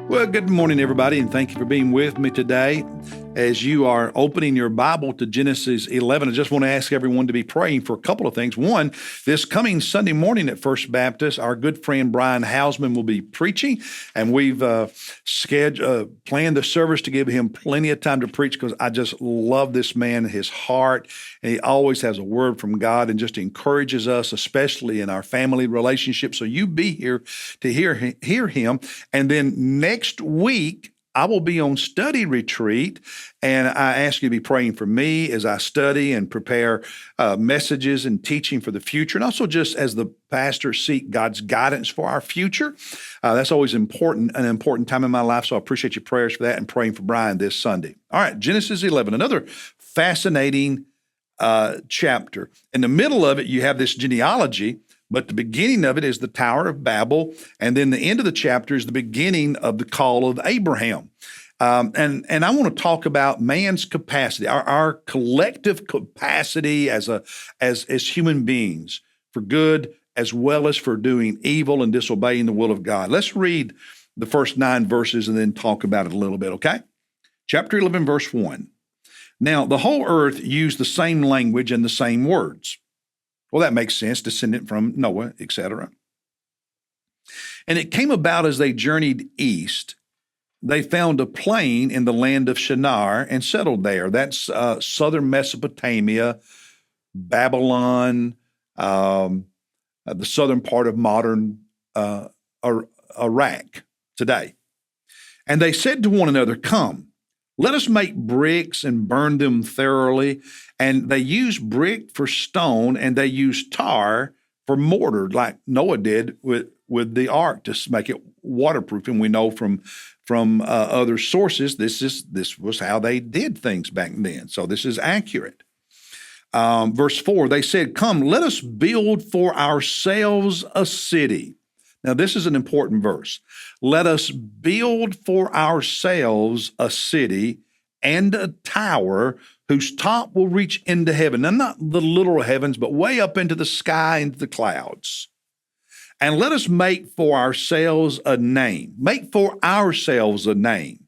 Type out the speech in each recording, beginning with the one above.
Well, good morning, everybody, and thank you for being with me today. As you are opening your Bible to Genesis 11, I just want to ask everyone to be praying for a couple of things. One, this coming Sunday morning at First Baptist, our good friend Brian Hausman will be preaching, and we've planned the service to give him plenty of time to preach because I just love this man, his heart, and he always has a word from God and just encourages us, especially in our family relationship. So you be here to hear him. And then next week, I will be on study retreat, and I ask you to be praying for me as I study and prepare messages and teaching for the future, and also just as the pastor seek God's guidance for our future. That's always an important time in my life, so I appreciate your prayers for that and praying for Brian this Sunday. All right, Genesis 11, another fascinating chapter. In the middle of it, you have this genealogy, but the beginning of it is the Tower of Babel, and then the end of the chapter is the beginning of the call of Abraham. And I want to talk about man's capacity, our collective capacity as human beings for good as well as for doing evil and disobeying the will of God. Let's read the first 9 verses and then talk about it a little bit, okay? Chapter 11, verse 1. Now, the whole earth used the same language and the same words. Well, that makes sense, descendant from Noah, etc. And it came about as they journeyed east, they found a plain in the land of Shinar and settled there. That's southern Mesopotamia, Babylon, the southern part of modern Iraq today. And they said to one another, "Come, let us make bricks and burn them thoroughly." And they used brick for stone, and they used tar for mortar, like Noah did with the ark to make it waterproof. And we know from other sources this was how they did things back then. So this is accurate. Verse 4, they said, "Come, let us build for ourselves a city." Now, this is an important verse. "Let us build for ourselves a city and a tower whose top will reach into heaven." Now, not the literal heavens, but way up into the sky, into the clouds. "And let us make for ourselves a name." Make for ourselves a name.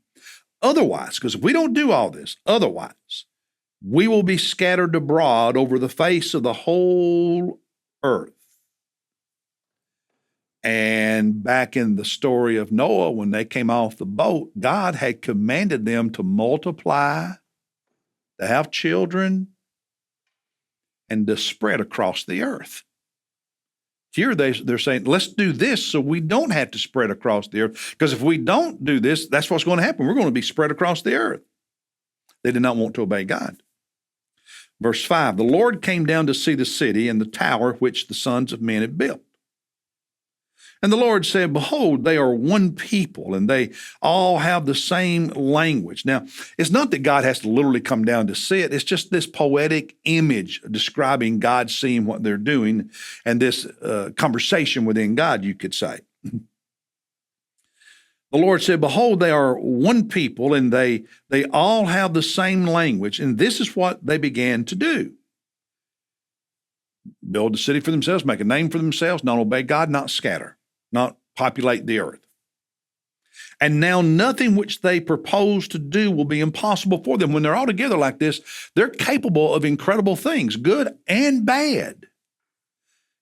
Otherwise, because if we don't do all this, otherwise, we will be scattered abroad over the face of the whole earth. And back in the story of Noah, when they came off the boat, God had commanded them to multiply, to have children, and to spread across the earth. Here they're saying, let's do this so we don't have to spread across the earth. Because if we don't do this, that's what's going to happen. We're going to be spread across the earth. They did not want to obey God. Verse 5, "The Lord came down to see the city and the tower which the sons of men had built. And the Lord said, Behold, they are one people, and they all have the same language." Now, it's not that God has to literally come down to see it. It's just this poetic image describing God seeing what they're doing and this conversation within God, you could say. The Lord said, "Behold, they are one people, and they all have the same language." And this is what they began to do. Build a city for themselves, make a name for themselves, not obey God, not scatter, not populate the earth. "And now nothing which they propose to do will be impossible for them." When they're all together like this, they're capable of incredible things, good and bad.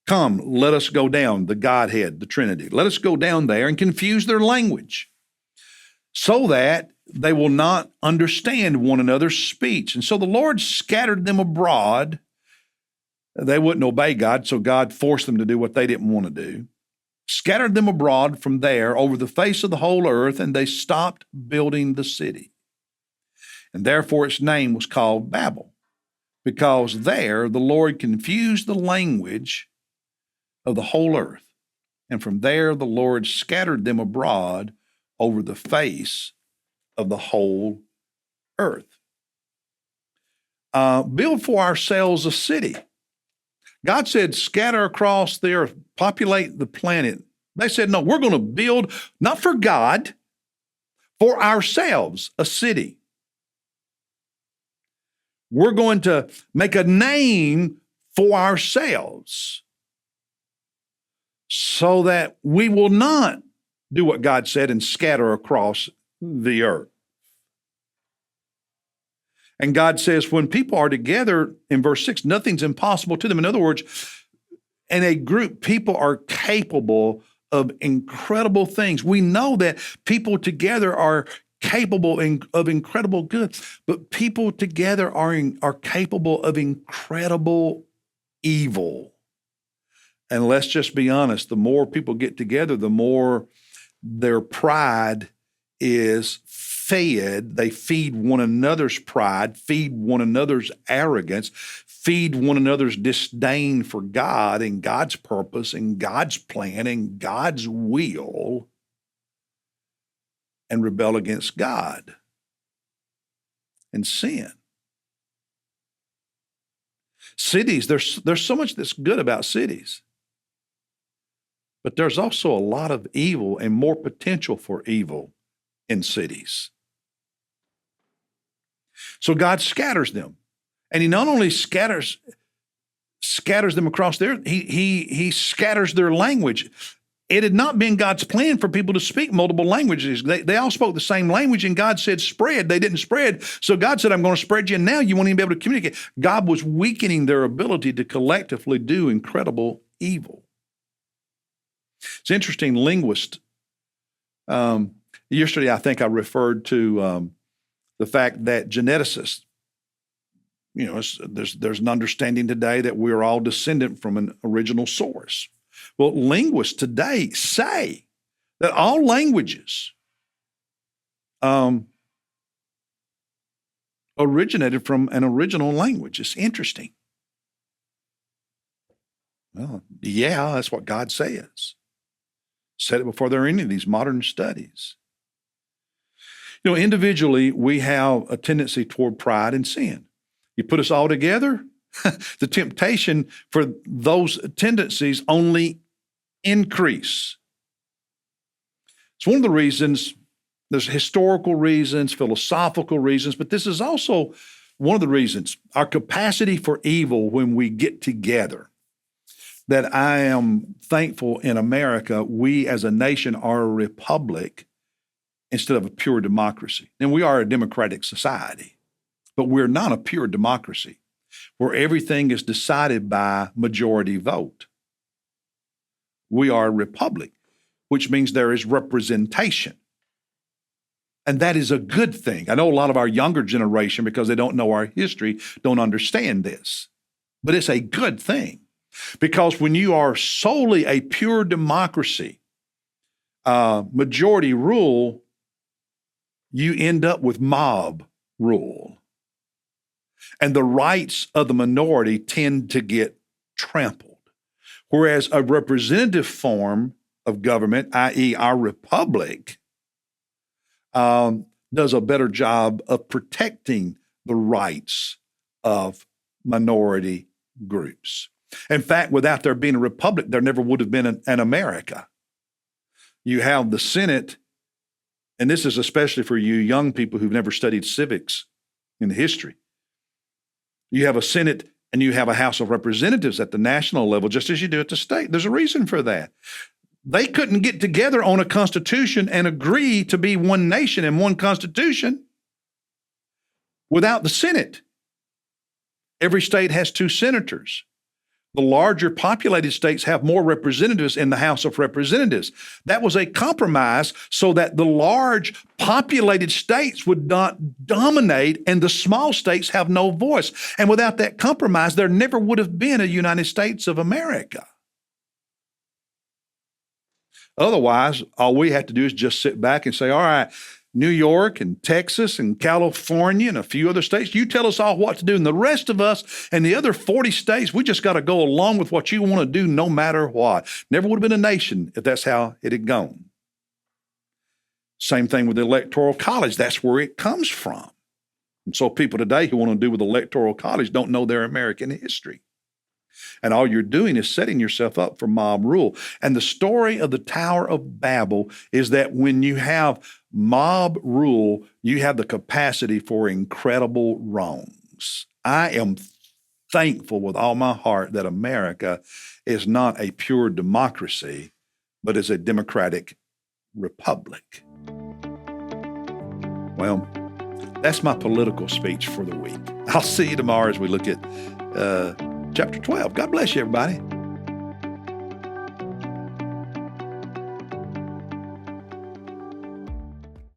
"Come, let us go down," the Godhead, the Trinity. "Let us go down there and confuse their language so that they will not understand one another's speech." And so the Lord scattered them abroad. They wouldn't obey God, so God forced them to do what they didn't want to do. Scattered them abroad from there over the face of the whole earth, and they stopped building the city. And therefore its name was called Babel, because there the Lord confused the language of the whole earth. And from there the Lord scattered them abroad over the face of the whole earth. Build for ourselves a city. God said, scatter across the earth, populate the planet. They said, no, we're going to build, not for God, for ourselves, a city. We're going to make a name for ourselves so that we will not do what God said and scatter across the earth. And God says when people are together, in verse 6, nothing's impossible to them. In other words, in a group, people are capable of incredible things. We know that people together are capable of incredible good, but people together are capable of incredible evil. And let's just be honest, the more people get together, the more their pride is fed. They feed one another's pride, feed one another's arrogance, feed one another's disdain for God and God's purpose and God's plan and God's will, and rebel against God and sin. Cities, there's so much that's good about cities, but there's also a lot of evil and more potential for evil in cities. So God scatters them. And he not only scatters them across there, he scatters their language. It had not been God's plan for people to speak multiple languages. They all spoke the same language, and God said spread. They didn't spread. So God said, I'm going to spread you, and now you won't even be able to communicate. God was weakening their ability to collectively do incredible evil. It's interesting, linguist. Yesterday, I think I referred to the fact that geneticists, there's an understanding today that we're all descendant from an original source. Well, linguists today say that all languages originated from an original language. It's interesting. Well, yeah, that's what God says. Said it before there are any of these modern studies. Individually, we have a tendency toward pride and sin. You put us all together, the temptation for those tendencies only increase. It's one of the reasons, there's historical reasons, philosophical reasons, but this is also one of the reasons, our capacity for evil when we get together. That I am thankful in America, we as a nation are a republic instead of a pure democracy. And we are a democratic society, but we're not a pure democracy where everything is decided by majority vote. We are a republic, which means there is representation. And that is a good thing. I know a lot of our younger generation, because they don't know our history, don't understand this. But it's a good thing. Because when you are solely a pure democracy, majority rule, you end up with mob rule. And the rights of the minority tend to get trampled. Whereas a representative form of government, i.e. our republic, does a better job of protecting the rights of minority groups. In fact, without there being a republic, there never would have been an America. You have the Senate, and this is especially for you young people who've never studied civics in history. You have a Senate and you have a House of Representatives at the national level, just as you do at the state. There's a reason for that. They couldn't get together on a constitution and agree to be one nation and one constitution without the Senate. Every state has 2 senators. The larger populated states have more representatives in the House of Representatives. That was a compromise so that the large populated states would not dominate and the small states have no voice. And without that compromise, there never would have been a United States of America. Otherwise, all we have to do is just sit back and say, all right, New York and Texas and California and a few other states, you tell us all what to do. And the rest of us and the other 40 states, we just got to go along with what you want to do no matter what. Never would have been a nation if that's how it had gone. Same thing with the Electoral College. That's where it comes from. And so people today who want to do with the Electoral College don't know their American history. And all you're doing is setting yourself up for mob rule. And the story of the Tower of Babel is that when you have mob rule, you have the capacity for incredible wrongs. I am thankful with all my heart that America is not a pure democracy, but is a democratic republic. Well, that's my political speech for the week. I'll see you tomorrow as we look at chapter 12. God bless you, everybody.